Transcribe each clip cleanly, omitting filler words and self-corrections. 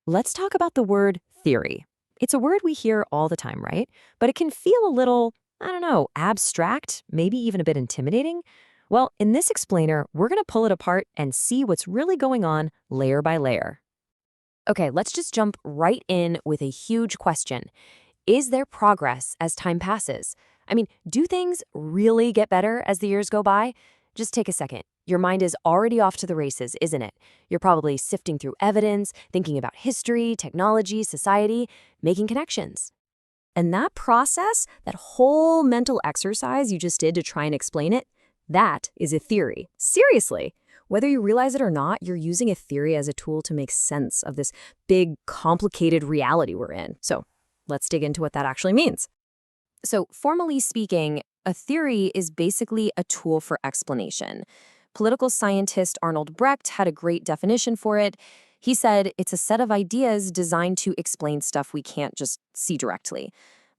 Let's talk about the word theory. It's a word we hear all the time, right? But it can feel a little, I don't know, abstract, maybe even a bit intimidating. Well, in this explainer, we're going to pull it apart and see what's really going on layer by layer. Okay, let's just jump right in with a huge question. Is there progress as time passes? I mean, do things really get better as the years go by? Just take a second. Your mind is already off to the races, isn't it? You're probably sifting through evidence, thinking about history, technology, society, making connections. And that process, that whole mental exercise you just did to try and explain it, that is a theory. Seriously. Whether you realize it or not, you're using a theory as a tool to make sense of this big, complicated reality we're in. So let's dig into what that actually means. So formally speaking, a theory is basically a tool for explanation. Political scientist Arnold Brecht had a great definition for it. He said it's a set of ideas designed to explain stuff we can't just see directly.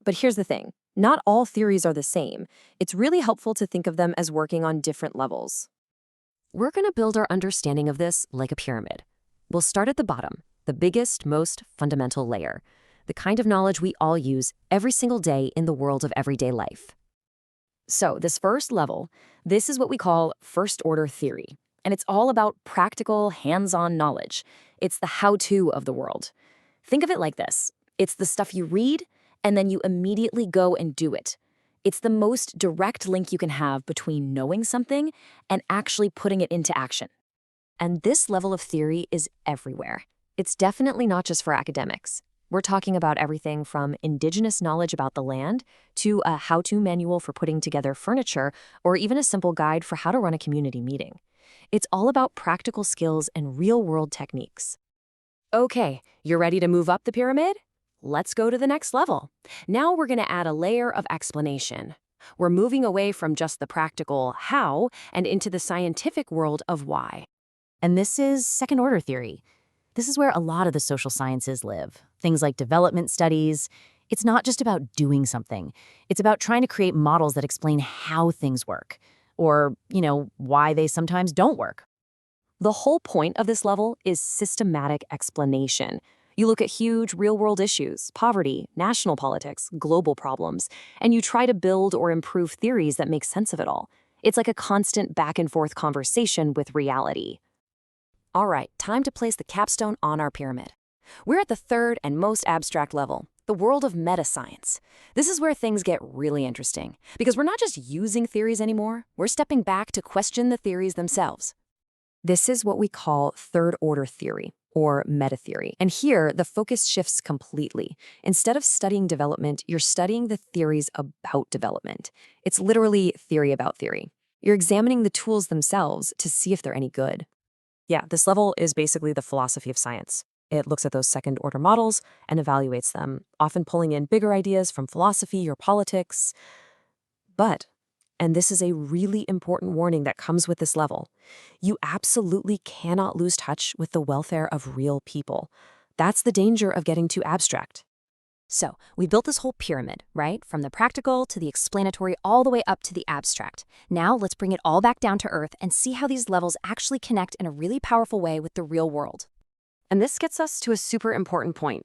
But here's the thing. Not all theories are the same. It's really helpful to think of them as working on different levels. We're going to build our understanding of this like a pyramid. We'll start at the bottom, the biggest, most fundamental layer, the kind of knowledge we all use every single day in the world of everyday life. So this first level, this is what we call first-order theory, and it's all about practical, hands-on knowledge. It's the how-to of the world. Think of it like this. It's the stuff you read, and then you immediately go and do it. It's the most direct link you can have between knowing something and actually putting it into action. And this level of theory is everywhere. It's definitely not just for academics. We're talking about everything from indigenous knowledge about the land to a how-to manual for putting together furniture or even a simple guide for how to run a community meeting. It's all about practical skills and real-world techniques. Okay, you're ready to move up the pyramid? Let's go to the next level. Now we're going to add a layer of explanation. We're moving away from just the practical how and into the scientific world of why. And this is second-order theory. This is where a lot of the social sciences live. Things like development studies. It's not just about doing something. It's about trying to create models that explain how things work. Or, why they sometimes don't work. The whole point of this level is systematic explanation. You look at huge real-world issues, poverty, national politics, global problems, and you try to build or improve theories that make sense of it all. It's like a constant back-and-forth conversation with reality. All right, time to place the capstone on our pyramid. We're at the third and most abstract level, the world of metascience. This is where things get really interesting, because we're not just using theories anymore, we're stepping back to question the theories themselves. This is what we call third-order theory, or meta-theory. And here, the focus shifts completely. Instead of studying development, you're studying the theories about development. It's literally theory about theory. You're examining the tools themselves to see if they're any good. Yeah, this level is basically the philosophy of science. It looks at those second-order models and evaluates them, often pulling in bigger ideas from philosophy or politics. But, and this is a really important warning that comes with this level, you absolutely cannot lose touch with the welfare of real people. That's the danger of getting too abstract. So, we built this whole pyramid, right? From the practical to the explanatory all the way up to the abstract. Now, let's bring it all back down to earth and see how these levels actually connect in a really powerful way with the real world. And this gets us to a super important point.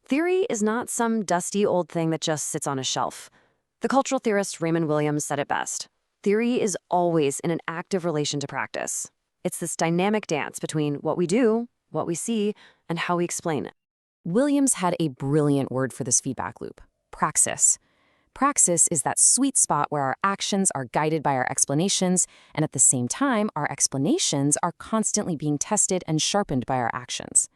Theory is not some dusty old thing that just sits on a shelf. The cultural theorist Raymond Williams said it best. Theory is always in an active relation to practice. It's this dynamic dance between what we do, what we see, and how we explain it. Williams had a brilliant word for this feedback loop: praxis. Praxis is that sweet spot where our actions are guided by our explanations, and at the same time, our explanations are constantly being tested and sharpened by our actions.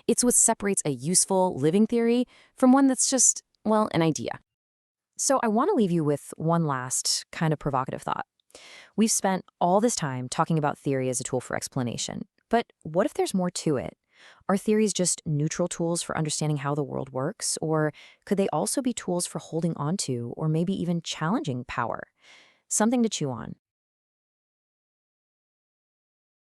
It's what separates a useful, living theory from one that's just, well, an idea. So I want to leave you with one last kind of provocative thought. We've spent all this time talking about theory as a tool for explanation, but what if there's more to it? Are theories just neutral tools for understanding how the world works, or could they also be tools for holding onto or maybe even challenging power? Something to chew on.